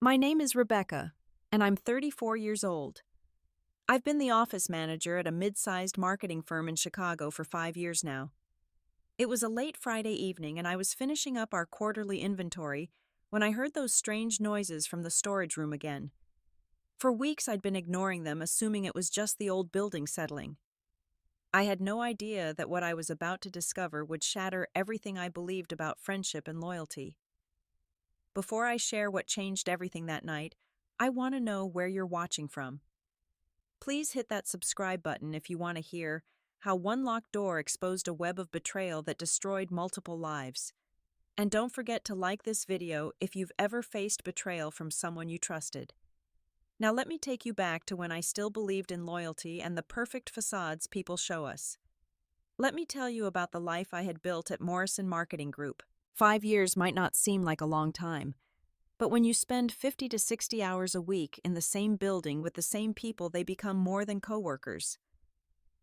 My name is Rebecca, and I'm 34 years old. I've been the office manager at a mid-sized marketing firm in Chicago for 5 years now. It was a late Friday evening, and I was finishing up our quarterly inventory when I heard those strange noises from the storage room again. For weeks, I'd been ignoring them, assuming it was just the old building settling. I had no idea that what I was about to discover would shatter everything I believed about friendship and loyalty. Before I share what changed everything that night, I want to know where you're watching from. Please hit that subscribe button if you want to hear how one locked door exposed a web of betrayal that destroyed multiple lives. And don't forget to like this video if you've ever faced betrayal from someone you trusted. Now let me take you back to when I still believed in loyalty and the perfect facades people show us. Let me tell you about the life I had built at Morrison Marketing Group. 5 years might not seem like a long time, but when you spend 50 to 60 hours a week in the same building with the same people, they become more than coworkers.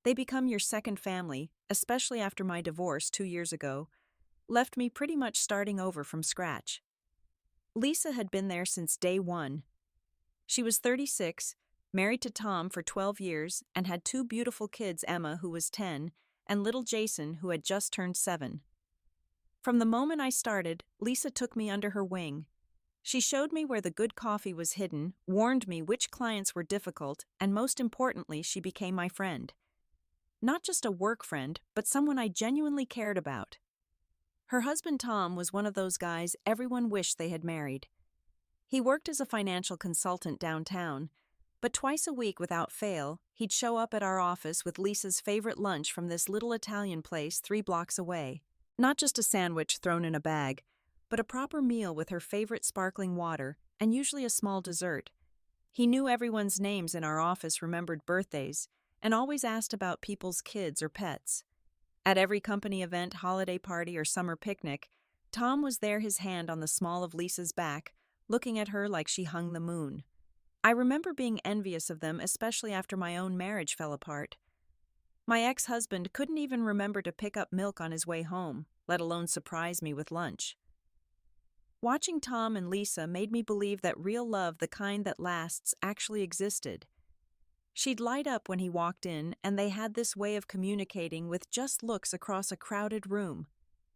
They become your second family, especially after my divorce 2 years ago left me pretty much starting over from scratch. Lisa had been there since day one. She was 36, married to Tom for 12 years, and had two beautiful kids, Emma, who was 10, and little Jason, who had just turned 7. From the moment I started, Lisa took me under her wing. She showed me where the good coffee was hidden, warned me which clients were difficult, and most importantly, she became my friend. Not just a work friend, but someone I genuinely cared about. Her husband Tom was one of those guys everyone wished they had married. He worked as a financial consultant downtown, but twice a week without fail, he'd show up at our office with Lisa's favorite lunch from this little Italian place 3 blocks away. Not just a sandwich thrown in a bag, but a proper meal with her favorite sparkling water and usually a small dessert. He knew everyone's names in our office, remembered birthdays, and always asked about people's kids or pets. At every company event, holiday party, or summer picnic, Tom was there, his hand on the small of Lisa's back, looking at her like she hung the moon. I remember being envious of them, especially after my own marriage fell apart. My ex-husband couldn't even remember to pick up milk on his way home, let alone surprise me with lunch. Watching Tom and Lisa made me believe that real love, the kind that lasts, actually existed. She'd light up when he walked in, and they had this way of communicating with just looks across a crowded room.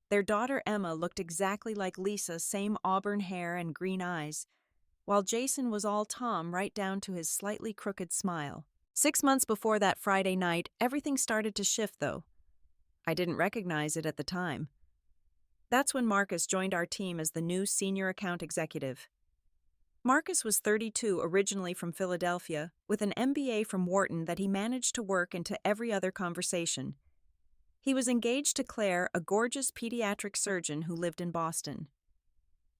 Their daughter Emma looked exactly like Lisa, same auburn hair and green eyes, while Jason was all Tom, right down to his slightly crooked smile. 6 months before that Friday night, everything started to shift, though. I didn't recognize it at the time. That's when Marcus joined our team as the new senior account executive. Marcus was 32, originally from Philadelphia, with an MBA from Wharton that he managed to work into every other conversation. He was engaged to Claire, a gorgeous pediatric surgeon who lived in Boston.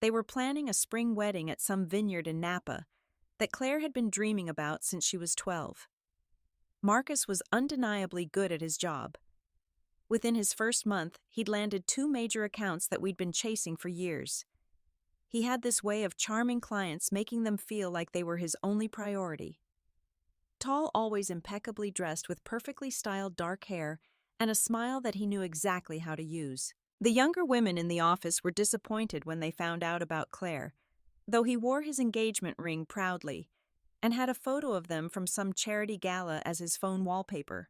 They were planning a spring wedding at some vineyard in Napa that Claire had been dreaming about since she was 12. Marcus was undeniably good at his job. Within his first month, he'd landed 2 major accounts that we'd been chasing for years. He had this way of charming clients, making them feel like they were his only priority. Tall, always impeccably dressed with perfectly styled dark hair and a smile that he knew exactly how to use. The younger women in the office were disappointed when they found out about Claire, though he wore his engagement ring proudly and had a photo of them from some charity gala as his phone wallpaper.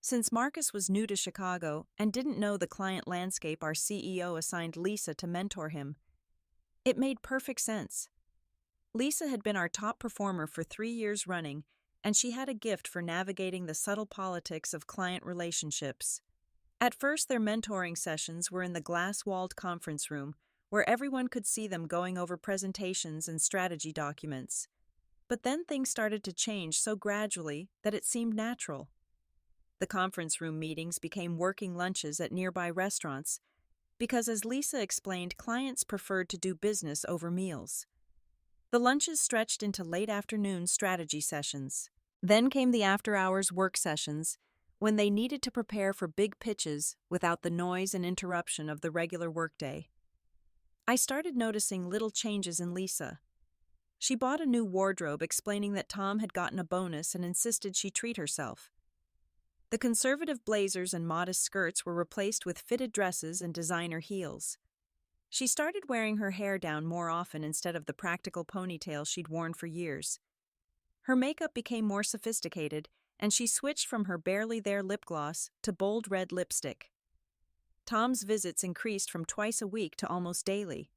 Since Marcus was new to Chicago and didn't know the client landscape, our CEO assigned Lisa to mentor him. It made perfect sense. Lisa had been our top performer for 3 years running, and she had a gift for navigating the subtle politics of client relationships. At first, their mentoring sessions were in the glass-walled conference room, where everyone could see them going over presentations and strategy documents. But then things started to change so gradually that it seemed natural. The conference room meetings became working lunches at nearby restaurants, because, as Lisa explained, clients preferred to do business over meals. The lunches stretched into late afternoon strategy sessions. Then came the after-hours work sessions, when they needed to prepare for big pitches without the noise and interruption of the regular workday. I started noticing little changes in Lisa. She bought a new wardrobe, explaining that Tom had gotten a bonus and insisted she treat herself. The conservative blazers and modest skirts were replaced with fitted dresses and designer heels. She started wearing her hair down more often instead of the practical ponytail she'd worn for years. Her makeup became more sophisticated, and she switched from her barely there lip gloss to bold red lipstick. Tom's visits increased from twice a week to almost daily.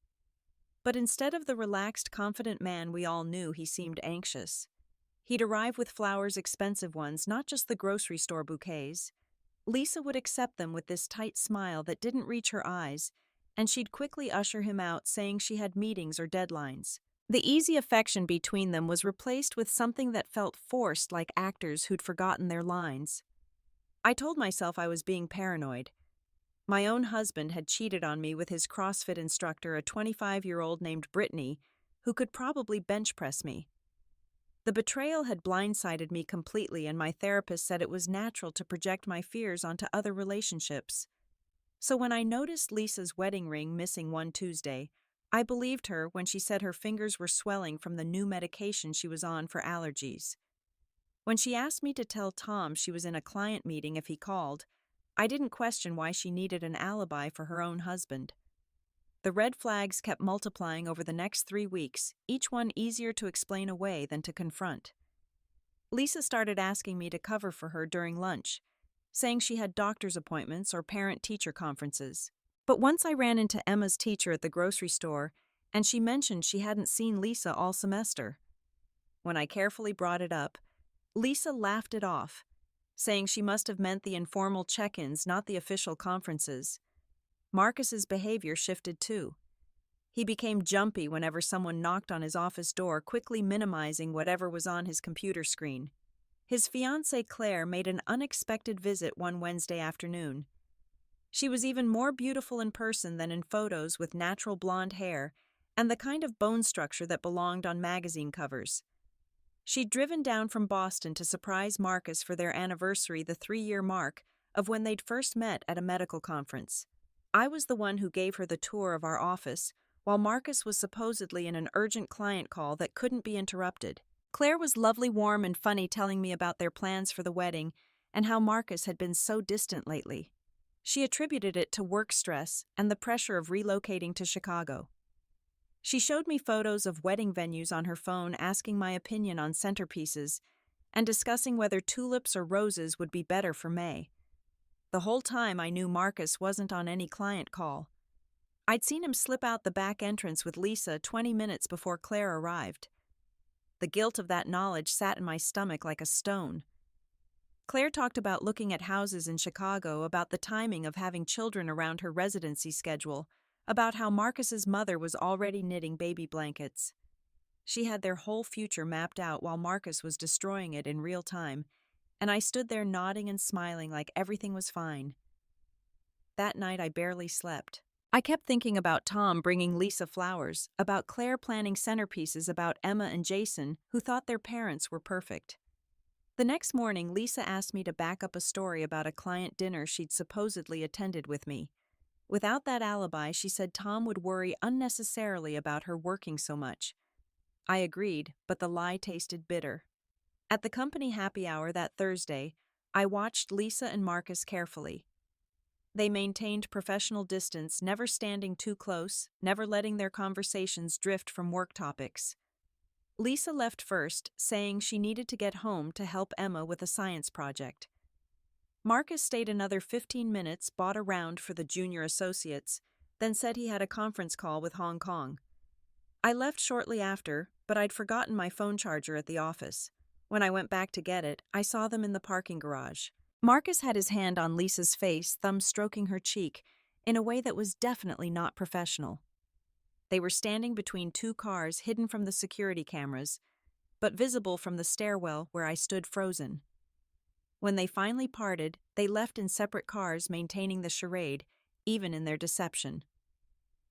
But instead of the relaxed, confident man we all knew, he seemed anxious. He'd arrive with flowers, expensive ones, not just the grocery store bouquets. Lisa would accept them with this tight smile that didn't reach her eyes, and she'd quickly usher him out, saying she had meetings or deadlines. The easy affection between them was replaced with something that felt forced, like actors who'd forgotten their lines. I told myself I was being paranoid. My own husband had cheated on me with his CrossFit instructor, a 25-year-old named Brittany, who could probably bench press me. The betrayal had blindsided me completely, and my therapist said it was natural to project my fears onto other relationships. So when I noticed Lisa's wedding ring missing one Tuesday, I believed her when she said her fingers were swelling from the new medication she was on for allergies. When she asked me to tell Tom she was in a client meeting if he called, I didn't question why she needed an alibi for her own husband. The red flags kept multiplying over the next 3 weeks, each one easier to explain away than to confront. Lisa started asking me to cover for her during lunch, saying she had doctor's appointments or parent-teacher conferences. But once I ran into Emma's teacher at the grocery store, and she mentioned she hadn't seen Lisa all semester. When I carefully brought it up, Lisa laughed it off, saying she must have meant the informal check-ins, not the official conferences. Marcus's behavior shifted too. He became jumpy whenever someone knocked on his office door, quickly minimizing whatever was on his computer screen. His fiancée Claire made an unexpected visit one Wednesday afternoon. She was even more beautiful in person than in photos, with natural blonde hair and the kind of bone structure that belonged on magazine covers. She'd driven down from Boston to surprise Marcus for their anniversary, the 3-year mark of when they'd first met at a medical conference. I was the one who gave her the tour of our office, while Marcus was supposedly in an urgent client call that couldn't be interrupted. Claire was lovely, warm, and funny, telling me about their plans for the wedding and how Marcus had been so distant lately. She attributed it to work stress and the pressure of relocating to Chicago. She showed me photos of wedding venues on her phone, asking my opinion on centerpieces and discussing whether tulips or roses would be better for May. The whole time I knew Marcus wasn't on any client call. I'd seen him slip out the back entrance with Lisa 20 minutes before Claire arrived. The guilt of that knowledge sat in my stomach like a stone. Claire talked about looking at houses in Chicago, about the timing of having children around her residency schedule, about how Marcus's mother was already knitting baby blankets. She had their whole future mapped out while Marcus was destroying it in real time, and I stood there nodding and smiling like everything was fine. That night I barely slept. I kept thinking about Tom bringing Lisa flowers, about Claire planning centerpieces, about Emma and Jason, who thought their parents were perfect. The next morning, Lisa asked me to back up a story about a client dinner she'd supposedly attended with me. Without that alibi, she said Tom would worry unnecessarily about her working so much. I agreed, but the lie tasted bitter. At the company happy hour that Thursday, I watched Lisa and Marcus carefully. They maintained professional distance, never standing too close, never letting their conversations drift from work topics. Lisa left first, saying she needed to get home to help Emma with a science project. Marcus stayed another 15 minutes, bought a round for the junior associates, then said he had a conference call with Hong Kong. I left shortly after, but I'd forgotten my phone charger at the office. When I went back to get it, I saw them in the parking garage. Marcus had his hand on Lisa's face, thumb stroking her cheek, in a way that was definitely not professional. They were standing between 2 cars, hidden from the security cameras, but visible from the stairwell where I stood frozen. When they finally parted, they left in separate cars, maintaining the charade, even in their deception.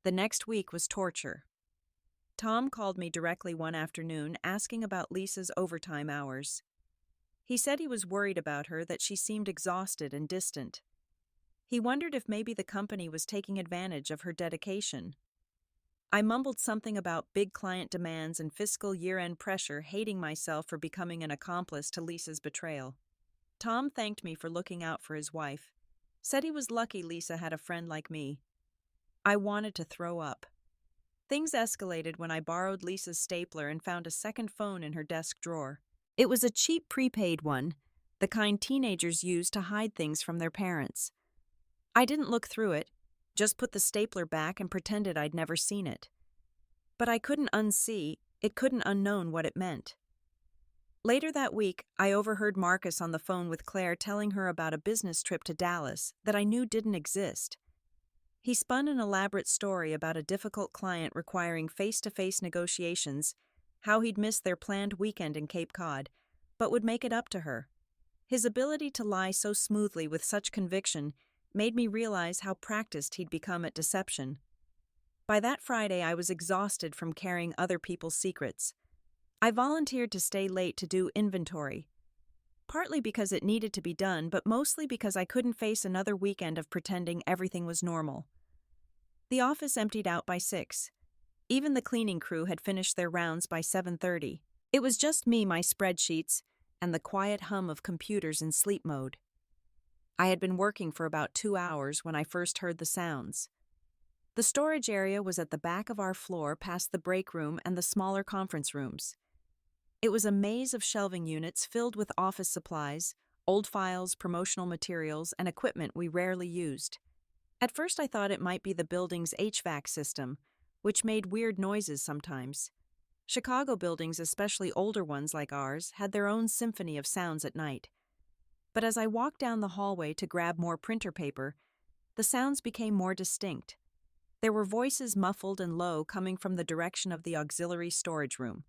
The next week was torture. Tom called me directly one afternoon, asking about Lisa's overtime hours. He said he was worried about her, that she seemed exhausted and distant. He wondered if maybe the company was taking advantage of her dedication. I mumbled something about big client demands and fiscal year-end pressure, hating myself for becoming an accomplice to Lisa's betrayal. Tom thanked me for looking out for his wife, said he was lucky Lisa had a friend like me. I wanted to throw up. Things escalated when I borrowed Lisa's stapler and found a second phone in her desk drawer. It was a cheap prepaid one, the kind teenagers use to hide things from their parents. I didn't look through it, just put the stapler back and pretended I'd never seen it. But I couldn't unsee, it couldn't unknown what it meant. Later that week, I overheard Marcus on the phone with Claire telling her about a business trip to Dallas that I knew didn't exist. He spun an elaborate story about a difficult client requiring face-to-face negotiations, how he'd missed their planned weekend in Cape Cod, but would make it up to her. His ability to lie so smoothly with such conviction made me realize how practiced he'd become at deception. By that Friday, I was exhausted from carrying other people's secrets. I volunteered to stay late to do inventory, partly because it needed to be done, but mostly because I couldn't face another weekend of pretending everything was normal. The office emptied out by 6. Even the cleaning crew had finished their rounds by 7:30. It was just me, my spreadsheets, and the quiet hum of computers in sleep mode. I had been working for about 2 hours when I first heard the sounds. The storage area was at the back of our floor past the break room and the smaller conference rooms. It was a maze of shelving units filled with office supplies, old files, promotional materials, and equipment we rarely used. At first I thought it might be the building's HVAC system, which made weird noises sometimes. Chicago buildings, especially older ones like ours, had their own symphony of sounds at night. But as I walked down the hallway to grab more printer paper, the sounds became more distinct. There were voices muffled and low coming from the direction of the auxiliary storage room.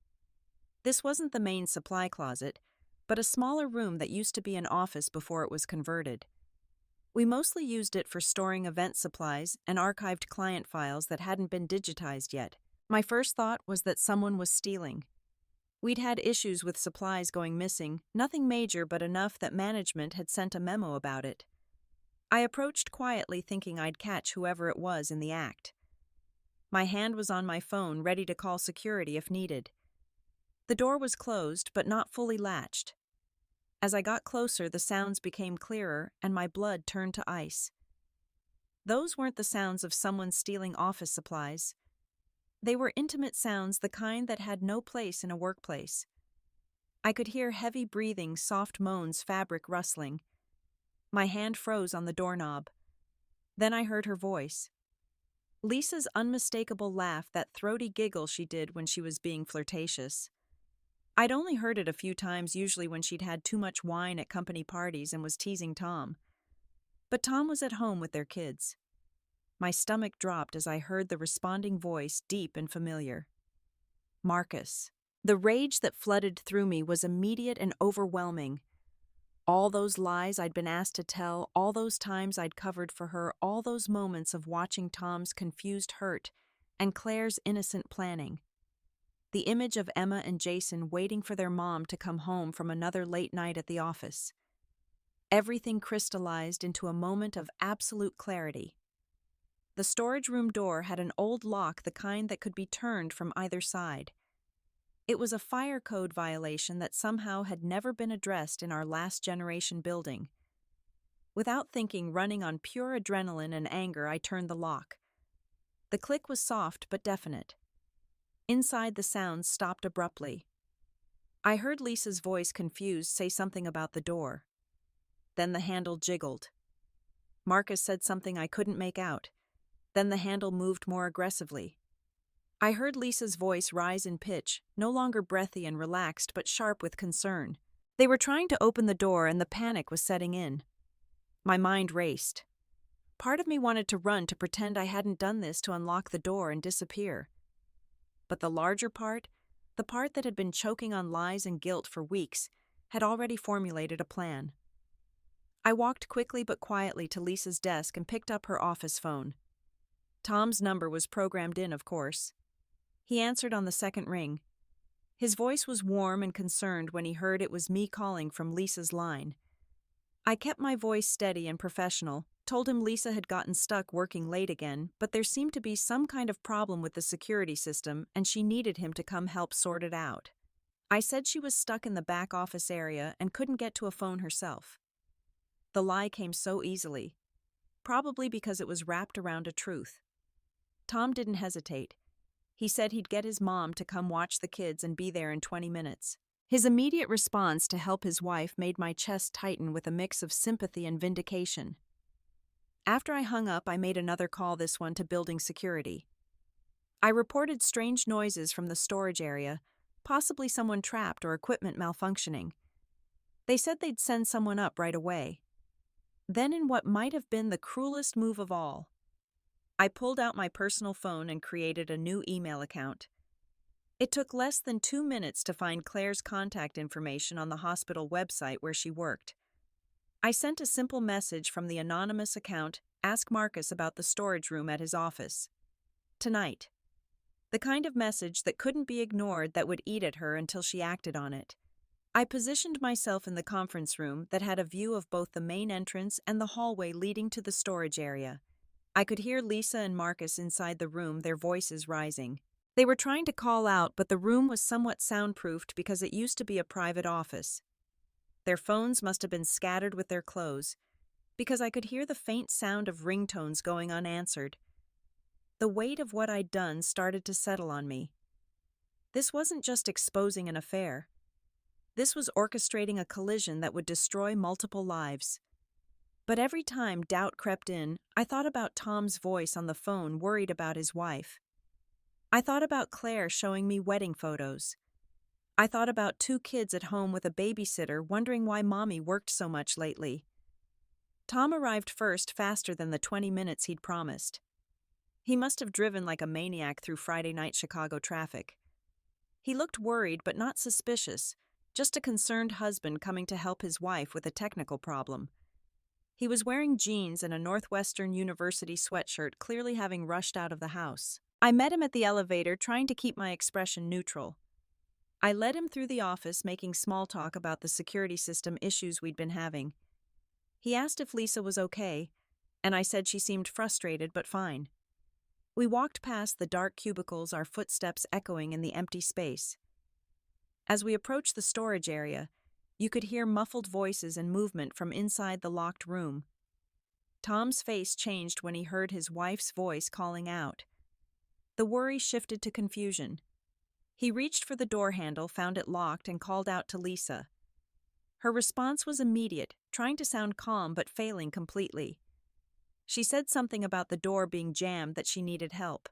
This wasn't the main supply closet, but a smaller room that used to be an office before it was converted. We mostly used it for storing event supplies and archived client files that hadn't been digitized yet. My first thought was that someone was stealing. We'd had issues with supplies going missing, nothing major but enough that management had sent a memo about it. I approached quietly thinking I'd catch whoever it was in the act. My hand was on my phone, ready to call security if needed. The door was closed, but not fully latched. As I got closer, the sounds became clearer, and my blood turned to ice. Those weren't the sounds of someone stealing office supplies. They were intimate sounds, the kind that had no place in a workplace. I could hear heavy breathing, soft moans, fabric rustling. My hand froze on the doorknob. Then I heard her voice. Lisa's unmistakable laugh, that throaty giggle she did when she was being flirtatious. I'd only heard it a few times, usually when she'd had too much wine at company parties and was teasing Tom. But Tom was at home with their kids. My stomach dropped as I heard the responding voice, deep and familiar. Marcus. The rage that flooded through me was immediate and overwhelming. All those lies I'd been asked to tell, all those times I'd covered for her, all those moments of watching Tom's confused hurt and Claire's innocent planning. The image of Emma and Jason waiting for their mom to come home from another late night at the office. Everything crystallized into a moment of absolute clarity. The storage room door had an old lock, the kind that could be turned from either side. It was a fire code violation that somehow had never been addressed in our last generation building. Without thinking, running on pure adrenaline and anger, I turned the lock. The click was soft but definite. Inside, the sounds stopped abruptly. I heard Lisa's voice, confused, say something about the door. Then the handle jiggled. Marcus said something I couldn't make out. Then the handle moved more aggressively. I heard Lisa's voice rise in pitch, no longer breathy and relaxed, but sharp with concern. They were trying to open the door and the panic was setting in. My mind raced. Part of me wanted to run, to pretend I hadn't done this, to unlock the door and disappear. But the larger part, the part that had been choking on lies and guilt for weeks, had already formulated a plan. I walked quickly but quietly to Lisa's desk and picked up her office phone. Tom's number was programmed in, of course. He answered on the second ring. His voice was warm and concerned when he heard it was me calling from Lisa's line. I kept my voice steady and professional, told him Lisa had gotten stuck working late again, but there seemed to be some kind of problem with the security system and she needed him to come help sort it out. I said she was stuck in the back office area and couldn't get to a phone herself. The lie came so easily, probably because it was wrapped around a truth. Tom didn't hesitate. He said he'd get his mom to come watch the kids and be there in 20 minutes. His immediate response to help his wife made my chest tighten with a mix of sympathy and vindication. After I hung up, I made another call, this one to building security. I reported strange noises from the storage area, possibly someone trapped or equipment malfunctioning. They said they'd send someone up right away. Then, in what might have been the cruelest move of all, I pulled out my personal phone and created a new email account. It took less than 2 minutes to find Claire's contact information on the hospital website where she worked. I sent a simple message from the anonymous account, "Ask Marcus about the storage room at his office. Tonight." The kind of message that couldn't be ignored, that would eat at her until she acted on it. I positioned myself in the conference room that had a view of both the main entrance and the hallway leading to the storage area. I could hear Lisa and Marcus inside the room, their voices rising. They were trying to call out, but the room was somewhat soundproofed because it used to be a private office. Their phones must have been scattered with their clothes, because I could hear the faint sound of ringtones going unanswered. The weight of what I'd done started to settle on me. This wasn't just exposing an affair. This was orchestrating a collision that would destroy multiple lives. But every time doubt crept in, I thought about Tom's voice on the phone, worried about his wife. I thought about Claire showing me wedding photos. I thought about 2 kids at home with a babysitter, wondering why Mommy worked so much lately. Tom arrived first, faster than the 20 minutes he'd promised. He must have driven like a maniac through Friday night Chicago traffic. He looked worried but not suspicious, just a concerned husband coming to help his wife with a technical problem. He was wearing jeans and a Northwestern University sweatshirt, clearly having rushed out of the house. I met him at the elevator, trying to keep my expression neutral. I led him through the office, making small talk about the security system issues we'd been having. He asked if Lisa was okay, and I said she seemed frustrated but fine. We walked past the dark cubicles, our footsteps echoing in the empty space. As we approached the storage area, you could hear muffled voices and movement from inside the locked room. Tom's face changed when he heard his wife's voice calling out. The worry shifted to confusion. He reached for the door handle, found it locked, and called out to Lisa. Her response was immediate, trying to sound calm but failing completely. She said something about the door being jammed, that she needed help.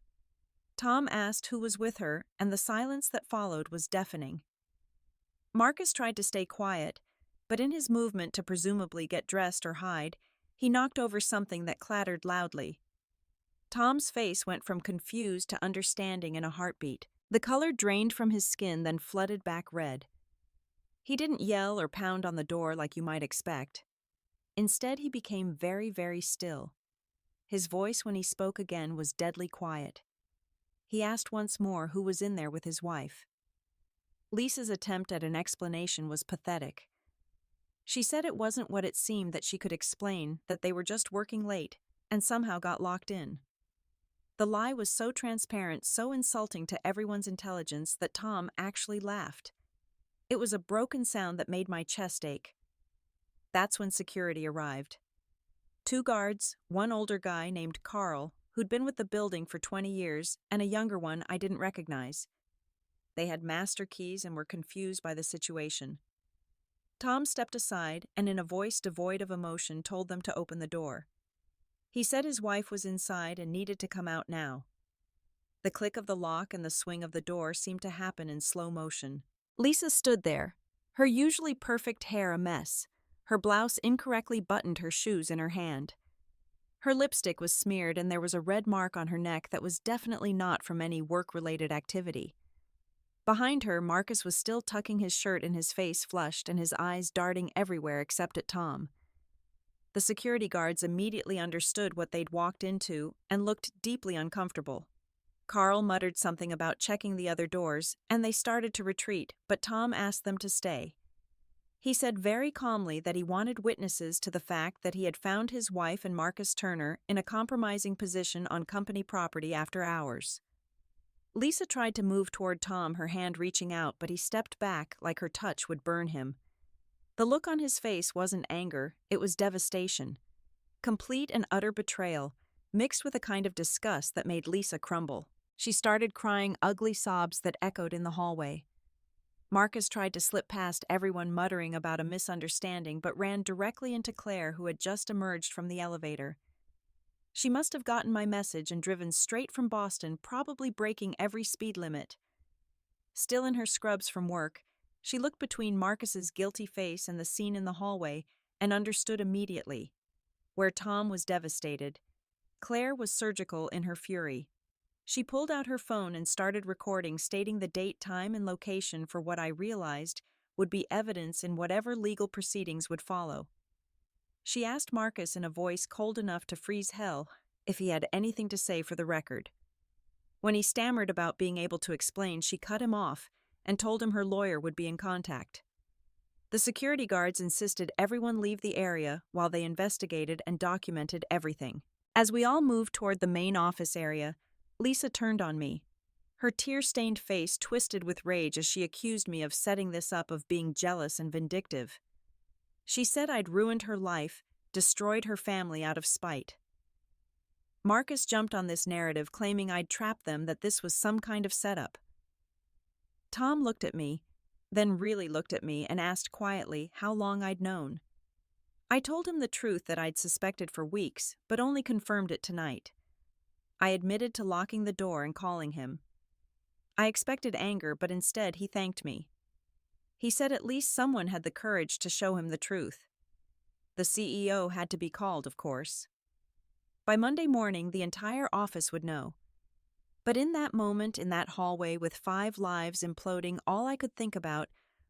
Tom asked who was with her, and the silence that followed was deafening. Marcus tried to stay quiet, but in his movement to presumably get dressed or hide, he knocked over something that clattered loudly. Tom's face went from confused to understanding in a heartbeat. The color drained from his skin, then flooded back red. He didn't yell or pound on the door like you might expect. Instead, he became very, very still. His voice, when he spoke again, was deadly quiet. He asked once more who was in there with his wife. Lisa's attempt at an explanation was pathetic. She said it wasn't what it seemed, that she could explain, that they were just working late and somehow got locked in. The lie was so transparent, so insulting to everyone's intelligence, that Tom actually laughed. It was a broken sound that made my chest ache. That's when security arrived. 2 guards, one older guy named Carl, who'd been with the building for 20 years, and a younger one I didn't recognize. They had master keys and were confused by the situation. Tom stepped aside and, in a voice devoid of emotion, told them to open the door. He said his wife was inside and needed to come out now. The click of the lock and the swing of the door seemed to happen in slow motion. Lisa stood there, her usually perfect hair a mess, her blouse incorrectly buttoned, her shoes in her hand. Her lipstick was smeared and there was a red mark on her neck that was definitely not from any work-related activity. Behind her, Marcus was still tucking his shirt and his face flushed and his eyes darting everywhere except at Tom. The security guards immediately understood what they'd walked into and looked deeply uncomfortable. Carl muttered something about checking the other doors, and they started to retreat, but Tom asked them to stay. He said very calmly that he wanted witnesses to the fact that he had found his wife and Marcus Turner in a compromising position on company property after hours. Lisa tried to move toward Tom, her hand reaching out, but he stepped back like her touch would burn him. The look on his face wasn't anger, it was devastation. Complete and utter betrayal, mixed with a kind of disgust that made Lisa crumble. She started crying ugly sobs that echoed in the hallway. Marcus tried to slip past everyone muttering about a misunderstanding but ran directly into Claire, who had just emerged from the elevator. She must have gotten my message and driven straight from Boston, probably breaking every speed limit. Still in her scrubs from work, she looked between Marcus's guilty face and the scene in the hallway and understood immediately. Where Tom was devastated, Claire was surgical in her fury. She pulled out her phone and started recording, stating the date, time, and location for what I realized would be evidence in whatever legal proceedings would follow. She asked Marcus in a voice cold enough to freeze hell if he had anything to say for the record. When he stammered about being able to explain, she cut him off and told him her lawyer would be in contact. The security guards insisted everyone leave the area while they investigated and documented everything. As we all moved toward the main office area, Lisa turned on me. Her tear-stained face twisted with rage as she accused me of setting this up, of being jealous and vindictive. She said I'd ruined her life, destroyed her family out of spite. Marcus jumped on this narrative, claiming I'd trapped them, that this was some kind of setup. Tom looked at me, then really looked at me, and asked quietly how long I'd known. I told him the truth that I'd suspected for weeks, but only confirmed it tonight. I admitted to locking the door and calling him. I expected anger, but instead he thanked me. He said at least someone had the courage to show him the truth. The CEO had to be called, of course. By Monday morning, the entire office would know. But in that moment, in that hallway with 5 lives imploding, all I could think about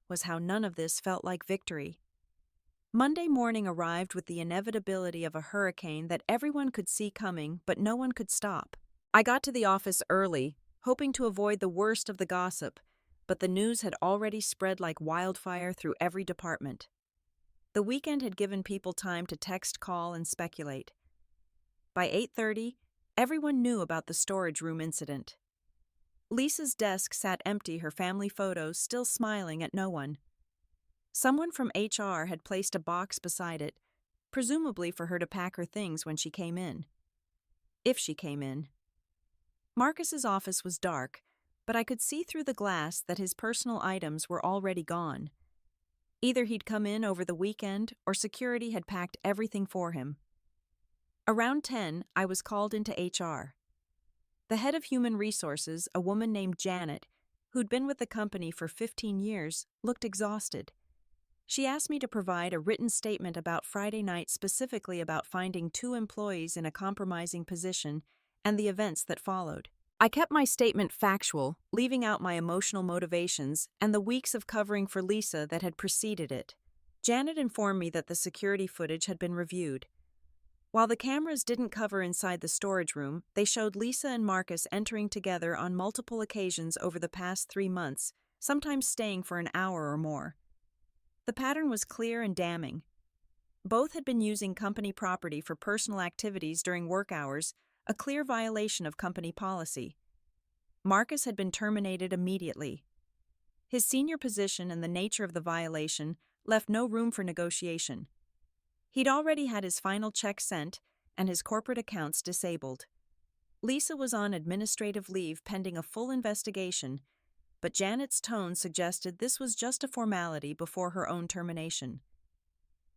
was how none of this felt like victory. Monday morning arrived with the inevitability of a hurricane that everyone could see coming, but no one could stop. I got to the office early, hoping to avoid the worst of the gossip, but the news had already spread like wildfire through every department. The weekend had given people time to text, call, and speculate. By 8:30, everyone knew about the storage room incident. Lisa's desk sat empty, her family photos still smiling at no one. Someone from HR had placed a box beside it, presumably for her to pack her things when she came in. If she came in. Marcus's office was dark, but I could see through the glass that his personal items were already gone. Either he'd come in over the weekend or security had packed everything for him. Around 10, I was called into HR. The head of human resources, a woman named Janet, who'd been with the company for 15 years, looked exhausted. She asked me to provide a written statement about Friday night, specifically about finding 2 employees in a compromising position and the events that followed. I kept my statement factual, leaving out my emotional motivations and the weeks of covering for Lisa that had preceded it. Janet informed me that the security footage had been reviewed. While the cameras didn't cover inside the storage room, they showed Lisa and Marcus entering together on multiple occasions over the past 3 months, sometimes staying for an hour or more. The pattern was clear and damning. Both had been using company property for personal activities during work hours, a clear violation of company policy. Marcus had been terminated immediately. His senior position and the nature of the violation left no room for negotiation. He'd already had his final check sent and his corporate accounts disabled. Lisa was on administrative leave pending a full investigation, but Janet's tone suggested this was just a formality before her own termination.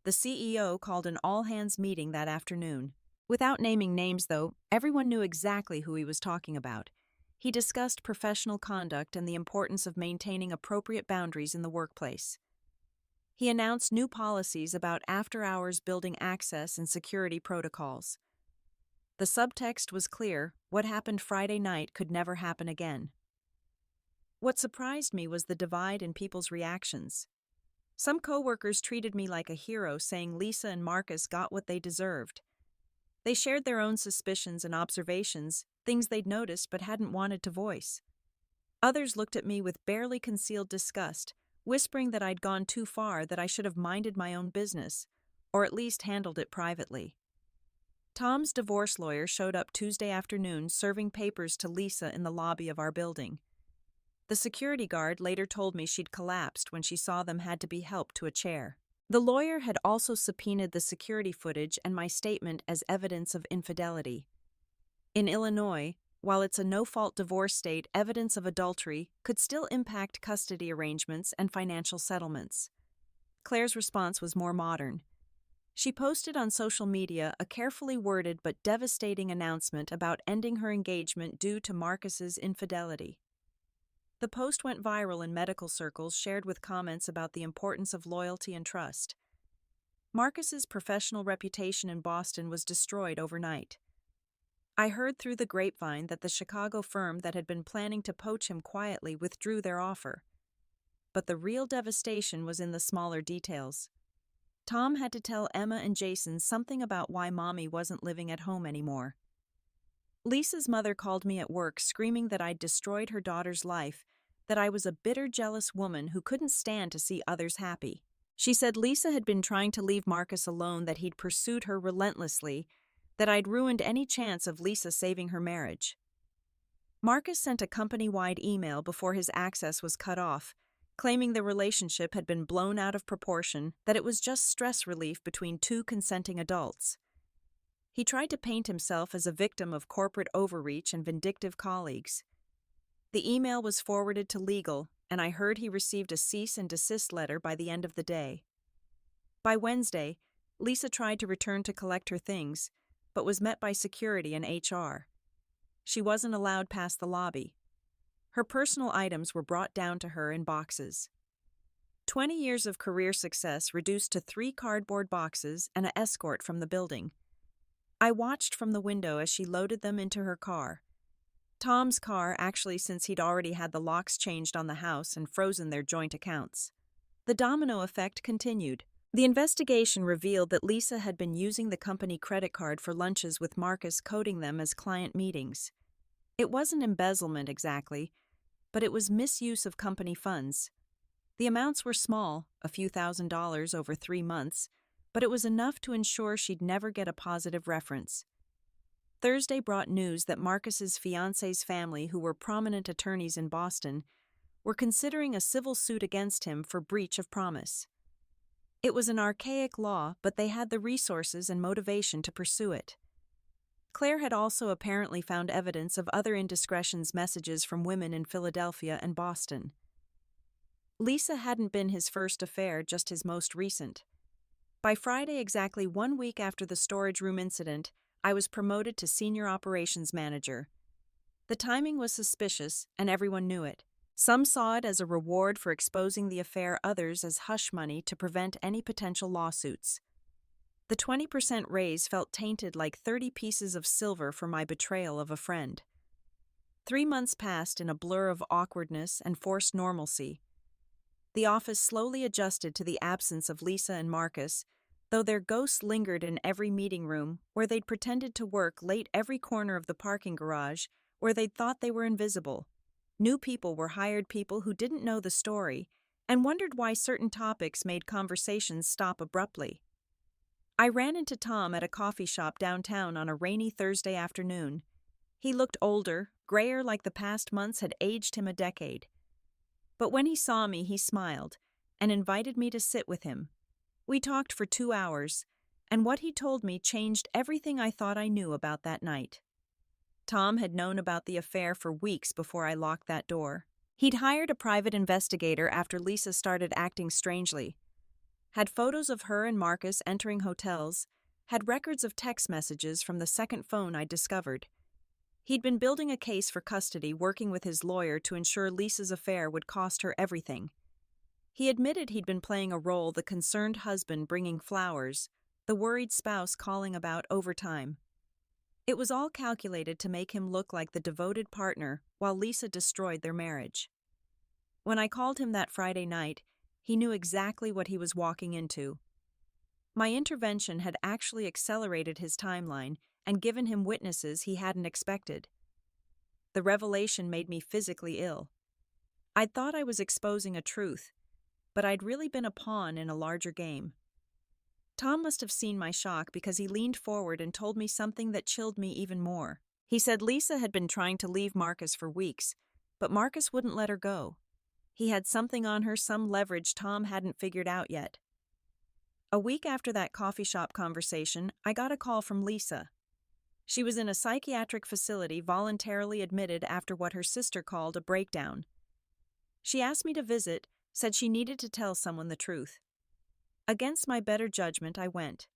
The CEO called an all-hands meeting that afternoon. Without naming names, though, everyone knew exactly who he was talking about. He discussed professional conduct and the importance of maintaining appropriate boundaries in the workplace. He announced new policies about after-hours building access and security protocols. The subtext was clear: what happened Friday night could never happen again. What surprised me was the divide in people's reactions. Some coworkers treated me like a hero, saying Lisa and Marcus got what they deserved. They shared their own suspicions and observations, things they'd noticed but hadn't wanted to voice. Others looked at me with barely concealed disgust, whispering that I'd gone too far, that I should have minded my own business, or at least handled it privately. Tom's divorce lawyer showed up Tuesday afternoon, serving papers to Lisa in the lobby of our building. The security guard later told me she'd collapsed when she saw them had to be helped to a chair. The lawyer had also subpoenaed the security footage and my statement as evidence of infidelity. In Illinois, while it's a no-fault divorce state, evidence of adultery could still impact custody arrangements and financial settlements. Claire's response was more modern. She posted on social media a carefully worded but devastating announcement about ending her engagement due to Marcus's infidelity. The post went viral in medical circles, shared with comments about the importance of loyalty and trust. Marcus's professional reputation in Boston was destroyed overnight. I heard through the grapevine that the Chicago firm that had been planning to poach him quietly withdrew their offer. But the real devastation was in the smaller details. Tom had to tell Emma and Jason something about why Mommy wasn't living at home anymore. Lisa's mother called me at work screaming that I'd destroyed her daughter's life, that I was a bitter, jealous woman who couldn't stand to see others happy. She said Lisa had been trying to leave Marcus alone, that he'd pursued her relentlessly, that I'd ruined any chance of Lisa saving her marriage. Marcus sent a company-wide email before his access was cut off, claiming the relationship had been blown out of proportion, that it was just stress relief between two consenting adults. He tried to paint himself as a victim of corporate overreach and vindictive colleagues. The email was forwarded to legal, and I heard he received a cease and desist letter by the end of the day. By Wednesday, Lisa tried to return to collect her things, but was met by security and HR. She wasn't allowed past the lobby. Her personal items were brought down to her in boxes. 20 years of career success reduced to 3 cardboard boxes and an escort from the building. I watched from the window as she loaded them into her car. Tom's car, actually, since he'd already had the locks changed on the house and frozen their joint accounts. The domino effect continued. The investigation revealed that Lisa had been using the company credit card for lunches with Marcus, coding them as client meetings. It wasn't embezzlement exactly, but it was misuse of company funds. The amounts were small, a few $1,000s over 3 months, but it was enough to ensure she'd never get a positive reference. Thursday brought news that Marcus's fiancé's family, who were prominent attorneys in Boston, were considering a civil suit against him for breach of promise. It was an archaic law, but they had the resources and motivation to pursue it. Claire had also apparently found evidence of other indiscretions, messages from women in Philadelphia and Boston. Lisa hadn't been his first affair, just his most recent. By Friday, exactly 1 week after the storage room incident, I was promoted to senior operations manager. The timing was suspicious, and everyone knew it. Some saw it as a reward for exposing the affair, others as hush money to prevent any potential lawsuits. The 20% raise felt tainted, like 30 pieces of silver for my betrayal of a friend. 3 months passed in a blur of awkwardness and forced normalcy. The office slowly adjusted to the absence of Lisa and Marcus, though their ghosts lingered in every meeting room, where they'd pretended to work late, every corner of the parking garage, where they'd thought they were invisible. New people were hired, people who didn't know the story, and wondered why certain topics made conversations stop abruptly. I ran into Tom at a coffee shop downtown on a rainy Thursday afternoon. He looked older, grayer, like the past months had aged him a decade. But when he saw me, he smiled and invited me to sit with him. We talked for 2 hours, and what he told me changed everything I thought I knew about that night. Tom had known about the affair for weeks before I locked that door. He'd hired a private investigator after Lisa started acting strangely, had photos of her and Marcus entering hotels, had records of text messages from the second phone I'd discovered. He'd been building a case for custody, working with his lawyer to ensure Lisa's affair would cost her everything. He admitted he'd been playing a role: the concerned husband bringing flowers, the worried spouse calling about overtime. It was all calculated to make him look like the devoted partner while Lisa destroyed their marriage. When I called him that Friday night, he knew exactly what he was walking into. My intervention had actually accelerated his timeline and given him witnesses he hadn't expected. The revelation made me physically ill. I'd thought I was exposing a truth, but I'd really been a pawn in a larger game. Tom must have seen my shock, because he leaned forward and told me something that chilled me even more. He said Lisa had been trying to leave Marcus for weeks, but Marcus wouldn't let her go. He had something on her, some leverage Tom hadn't figured out yet. A week after that coffee shop conversation, I got a call from Lisa. She was in a psychiatric facility voluntarily admitted after what her sister called a breakdown. She asked me to visit, said she needed to tell someone the truth. Against my better judgment, I went.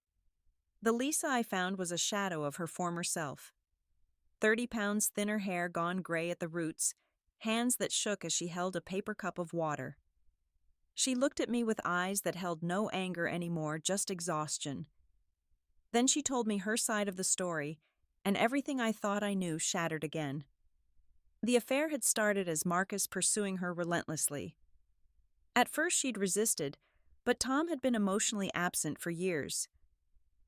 The Lisa I found was a shadow of her former self. 30 pounds thinner hair gone gray at the roots, hands that shook as she held a paper cup of water. She looked at me with eyes that held no anger anymore, just exhaustion. Then she told me her side of the story, and everything I thought I knew shattered again. The affair had started as Marcus pursuing her relentlessly. At first she'd resisted, but Tom had been emotionally absent for years.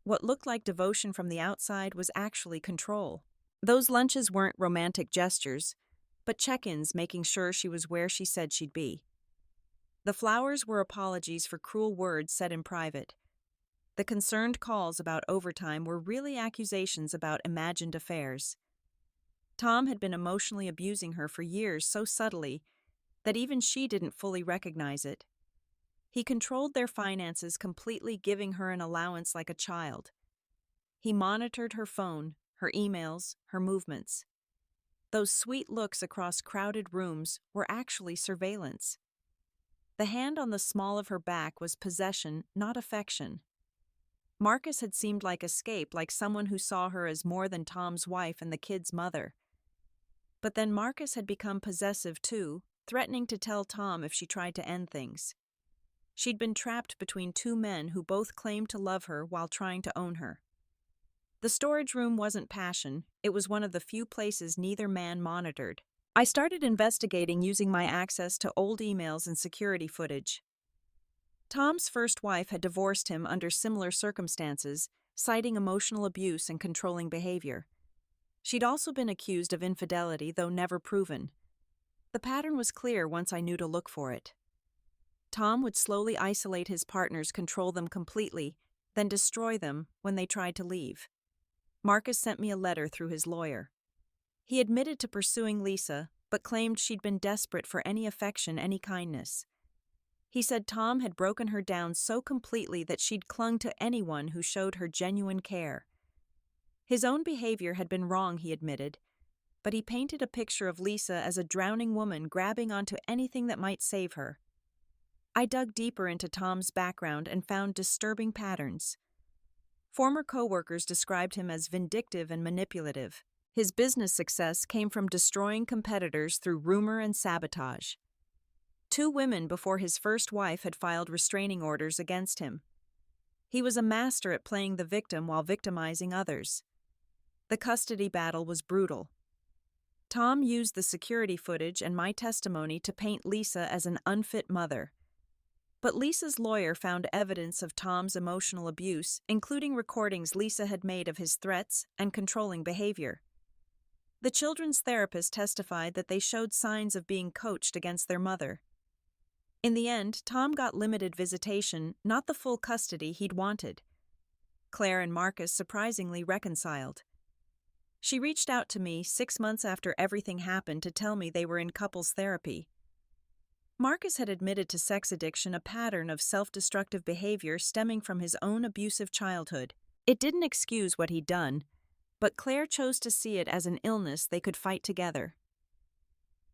What looked like devotion from the outside was actually control. Those lunches weren't romantic gestures, but check-ins making sure she was where she said she'd be. The flowers were apologies for cruel words said in private. The concerned calls about overtime were really accusations about imagined affairs. Tom had been emotionally abusing her for years so subtly that even she didn't fully recognize it. He controlled their finances completely, giving her an allowance like a child. He monitored her phone, her emails, her movements. Those sweet looks across crowded rooms were actually surveillance. The hand on the small of her back was possession, not affection. Marcus had seemed like escape, like someone who saw her as more than Tom's wife and the kid's mother. But then Marcus had become possessive too, threatening to tell Tom if she tried to end things. She'd been trapped between two men who both claimed to love her while trying to own her. The storage room wasn't passion, it was one of the few places neither man monitored. I started investigating using my access to old emails and security footage. Tom's first wife had divorced him under similar circumstances, citing emotional abuse and controlling behavior. She'd also been accused of infidelity, though never proven. The pattern was clear once I knew to look for it. Tom would slowly isolate his partners, control them completely, then destroy them when they tried to leave. Marcus sent me a letter through his lawyer. He admitted to pursuing Lisa, but claimed she'd been desperate for any affection, any kindness. He said Tom had broken her down so completely that she'd clung to anyone who showed her genuine care. His own behavior had been wrong, he admitted, but he painted a picture of Lisa as a drowning woman grabbing onto anything that might save her. I dug deeper into Tom's background and found disturbing patterns. Former coworkers described him as vindictive and manipulative. His business success came from destroying competitors through rumor and sabotage. 2 women before his first wife had filed restraining orders against him. He was a master at playing the victim while victimizing others. The custody battle was brutal. Tom used the security footage and my testimony to paint Lisa as an unfit mother. But Lisa's lawyer found evidence of Tom's emotional abuse, including recordings Lisa had made of his threats and controlling behavior. The children's therapist testified that they showed signs of being coached against their mother. In the end, Tom got limited visitation, not the full custody he'd wanted. Claire and Marcus surprisingly reconciled. She reached out to me 6 months after everything happened to tell me they were in couples therapy. Marcus had admitted to sex addiction, a pattern of self-destructive behavior stemming from his own abusive childhood. It didn't excuse what he'd done, but Claire chose to see it as an illness they could fight together.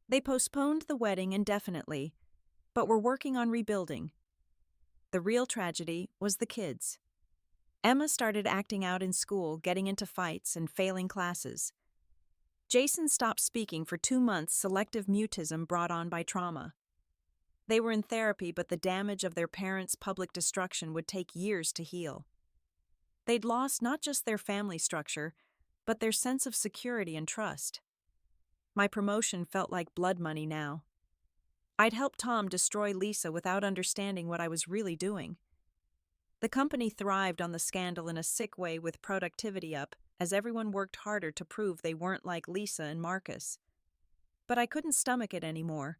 They postponed the wedding indefinitely, but were working on rebuilding. The real tragedy was the kids. Emma started acting out in school, getting into fights and failing classes. Jason stopped speaking for 2 months, selective mutism brought on by trauma. They were in therapy, but the damage of their parents' public destruction would take years to heal. They'd lost not just their family structure, but their sense of security and trust. My promotion felt like blood money now. I'd helped Tom destroy Lisa without understanding what I was really doing. The company thrived on the scandal in a sick way, with productivity up, as everyone worked harder to prove they weren't like Lisa and Marcus. But I couldn't stomach it anymore.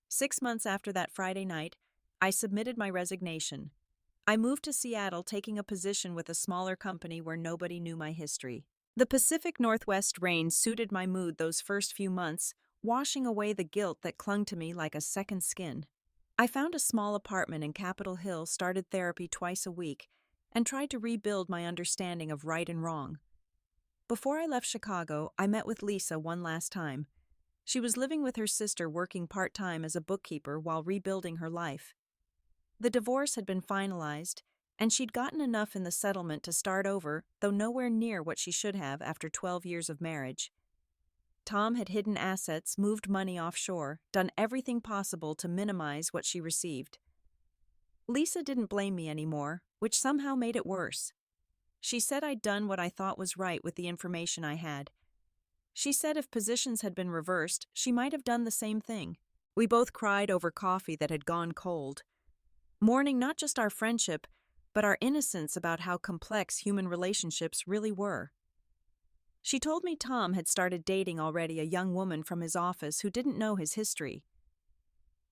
6 months after that Friday night, I submitted my resignation. I moved to Seattle, taking a position with a smaller company where nobody knew my history. The Pacific Northwest rain suited my mood those first few months, washing away the guilt that clung to me like a second skin. I found a small apartment in Capitol Hill, started therapy twice a week, and tried to rebuild my understanding of right and wrong. Before I left Chicago, I met with Lisa one last time. She was living with her sister working part-time as a bookkeeper while rebuilding her life. The divorce had been finalized, and she'd gotten enough in the settlement to start over, though nowhere near what she should have after 12 years of marriage. Tom had hidden assets, moved money offshore, done everything possible to minimize what she received. Lisa didn't blame me anymore, which somehow made it worse. She said I'd done what I thought was right with the information I had. She said if positions had been reversed, she might have done the same thing. We both cried over coffee that had gone cold, mourning not just our friendship, but our innocence about how complex human relationships really were. She told me Tom had started dating already a young woman from his office who didn't know his history.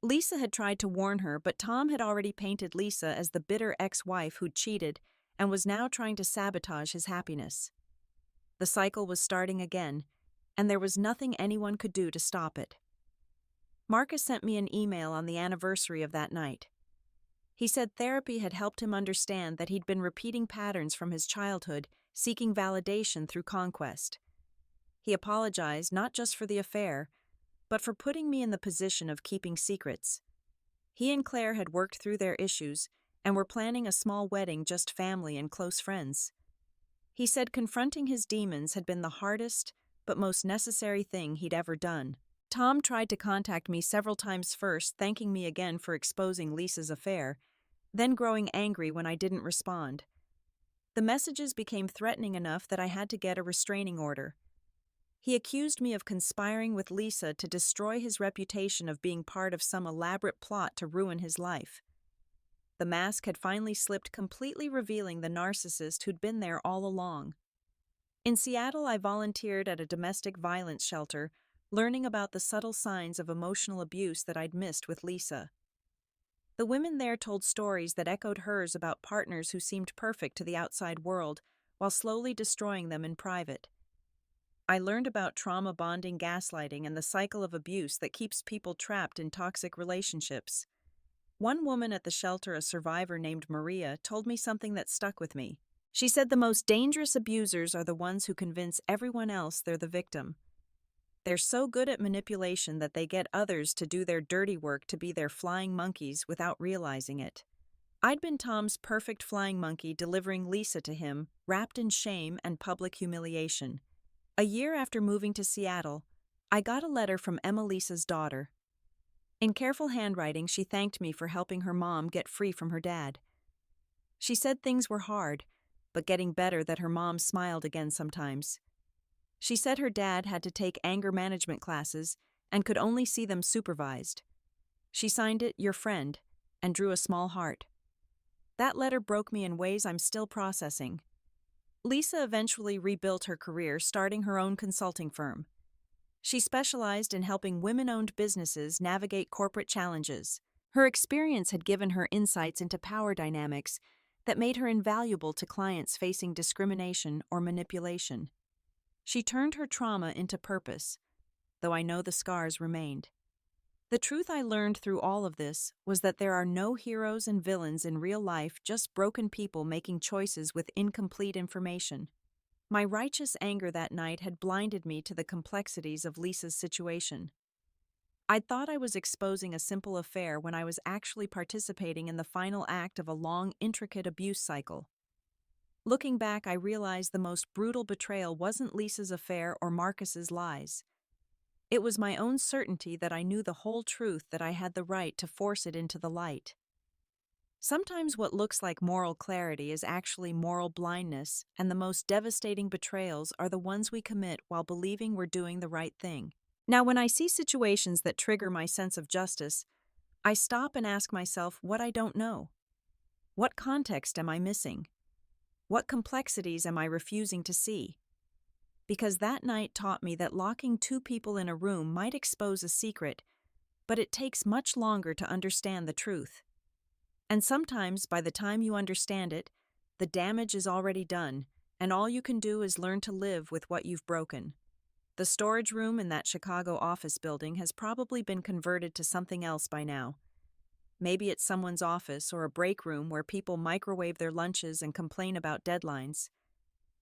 Lisa had tried to warn her, but Tom had already painted Lisa as the bitter ex-wife who'd cheated and was now trying to sabotage his happiness. The cycle was starting again, and there was nothing anyone could do to stop it. Marcus sent me an email on the anniversary of that night. He said therapy had helped him understand that he'd been repeating patterns from his childhood, seeking validation through conquest. He apologized not just for the affair, but for putting me in the position of keeping secrets. He and Claire had worked through their issues and were planning a small wedding, just family and close friends. He said confronting his demons had been the hardest but most necessary thing he'd ever done. Tom tried to contact me several times, first thanking me again for exposing Lisa's affair, then growing angry when I didn't respond. The messages became threatening enough that I had to get a restraining order. He accused me of conspiring with Lisa to destroy his reputation of being part of some elaborate plot to ruin his life. The mask had finally slipped, completely revealing the narcissist who'd been there all along. In Seattle, I volunteered at a domestic violence shelter, learning about the subtle signs of emotional abuse that I'd missed with Lisa. The women there told stories that echoed hers about partners who seemed perfect to the outside world while slowly destroying them in private. I learned about trauma bonding, gaslighting, and the cycle of abuse that keeps people trapped in toxic relationships. One woman at the shelter, a survivor named Maria, told me something that stuck with me. She said the most dangerous abusers are the ones who convince everyone else they're the victim. They're so good at manipulation that they get others to do their dirty work, to be their flying monkeys without realizing it. I'd been Tom's perfect flying monkey, delivering Lisa to him, wrapped in shame and public humiliation. A year after moving to Seattle, I got a letter from Emma, Lisa's daughter. In careful handwriting, she thanked me for helping her mom get free from her dad. She said things were hard, but getting better, that her mom smiled again sometimes. She said her dad had to take anger management classes and could only see them supervised. She signed it, "Your friend," and drew a small heart. That letter broke me in ways I'm still processing. Lisa eventually rebuilt her career, starting her own consulting firm. She specialized in helping women-owned businesses navigate corporate challenges. Her experience had given her insights into power dynamics that made her invaluable to clients facing discrimination or manipulation. She turned her trauma into purpose, though I know the scars remained. The truth I learned through all of this was that there are no heroes and villains in real life, just broken people making choices with incomplete information. My righteous anger that night had blinded me to the complexities of Lisa's situation. I'd thought I was exposing a simple affair when I was actually participating in the final act of a long, intricate abuse cycle. Looking back, I realized the most brutal betrayal wasn't Lisa's affair or Marcus's lies. It was my own certainty that I knew the whole truth, that I had the right to force it into the light. Sometimes what looks like moral clarity is actually moral blindness, and the most devastating betrayals are the ones we commit while believing we're doing the right thing. Now, when I see situations that trigger my sense of justice, I stop and ask myself what I don't know. What context am I missing? What complexities am I refusing to see? Because that night taught me that locking two people in a room might expose a secret, but it takes much longer to understand the truth. And sometimes, by the time you understand it, the damage is already done, and all you can do is learn to live with what you've broken. The storage room in that Chicago office building has probably been converted to something else by now. Maybe it's someone's office or a break room where people microwave their lunches and complain about deadlines.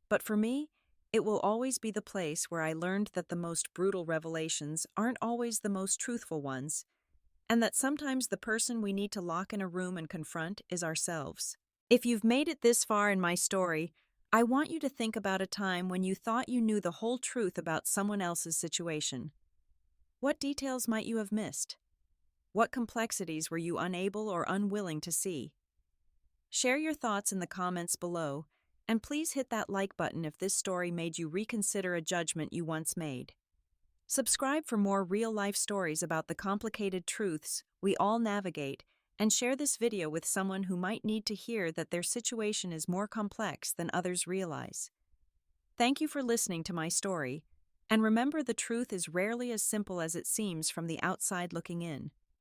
But for me, It will always be the place where I learned that the most brutal revelations aren't always the most truthful ones, and that sometimes the person we need to lock in a room and confront is ourselves. If you've made it this far in my story, I want you to think about a time when you thought you knew the whole truth about someone else's situation. What details might you have missed? What complexities were you unable or unwilling to see? Share your thoughts in the comments below, and please hit that like button if this story made you reconsider a judgment you once made. Subscribe for more real-life stories about the complicated truths we all navigate, and share this video with someone who might need to hear that their situation is more complex than others realize. Thank you for listening to my story, and remember, the truth is rarely as simple as it seems from the outside looking in.